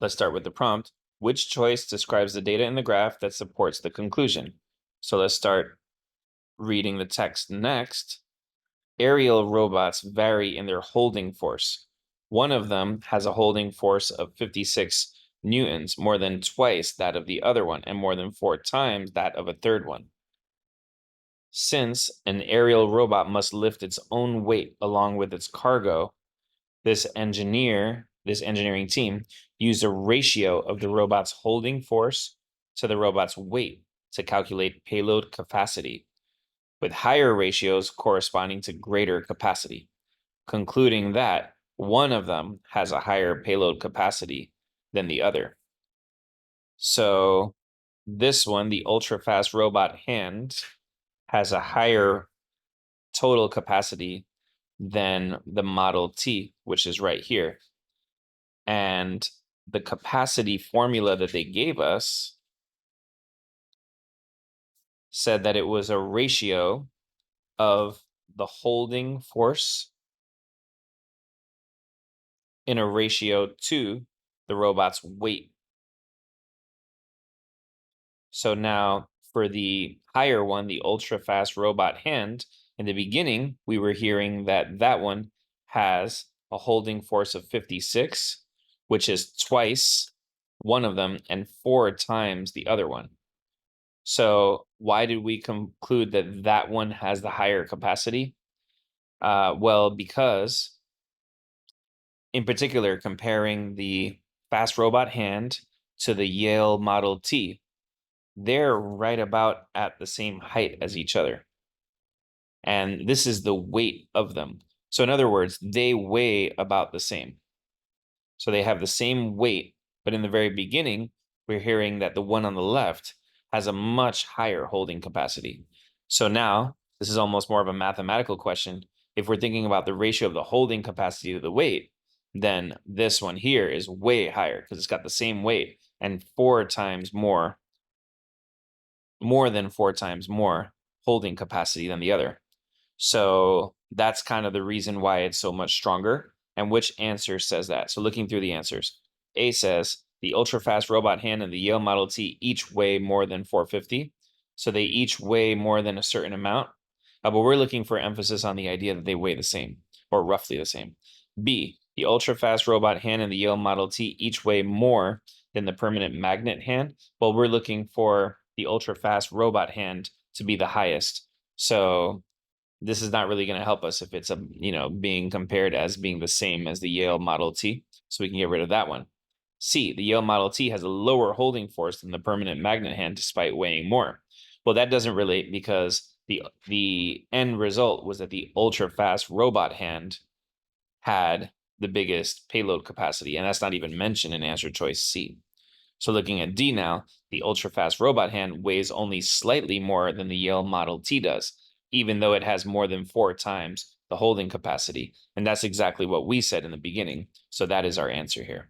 Let's start with the prompt. Which choice describes the data in the graph that supports the conclusion? So let's start reading the text next. Aerial robots vary in their holding force. One of them has a holding force of 56 newtons, more than twice that of the other one, and more than 4 times that of a third one. Since an aerial robot must lift its own weight along with its cargo, this engineering team used a ratio of the robot's holding force to the robot's weight to calculate payload capacity, with higher ratios corresponding to greater capacity, concluding that one of them has a higher payload capacity than the other. So this one, the ultra-fast robot hand, has a higher total capacity than the Model T, which is right here. And the capacity formula that they gave us said that it was a ratio of the holding force in a ratio to the robot's weight. So now for the higher one, the ultra-fast robot hand, in the beginning, we were hearing that that one has a holding force of 56, which is twice one of them and 4 times the other one. So why did we conclude that that one has the higher capacity? Well, because in particular, comparing the fast robot hand to the Yale Model T, they're right about at the same height as each other. And this is the weight of them. So in other words, they weigh about the same. So they have the same weight, but in the very beginning, we're hearing that the one on the left has a much higher holding capacity. So now, this is almost more of a mathematical question. If we're thinking about the ratio of the holding capacity to the weight, then this one here is way higher because it's got the same weight and 4 times more than 4 times more holding capacity than the other. So that's kind of the reason why it's so much stronger. And which answer says that? So looking through the answers, A says the ultra-fast robot hand and the Yale Model T each weigh more than 450. So they each weigh more than a certain amount. But we're looking for emphasis on the idea that they weigh the same or roughly the same. B, the ultra-fast robot hand and the Yale Model T each weigh more than the permanent magnet hand. Well, we're looking for the ultra-fast robot hand to be the highest. So this is not really going to help us if it's being compared as being the same as the Yale Model T. So we can get rid of that one. C, the Yale Model T has a lower holding force than the permanent magnet hand despite weighing more. Well, that doesn't relate because the end result was that the ultra-fast robot hand had the biggest payload capacity, and that's not even mentioned in answer choice C. So looking at D now, the ultra-fast robot hand weighs only slightly more than the Yale Model T does, even though it has more than 4 times the holding capacity. And that's exactly what we said in the beginning. So that is our answer here.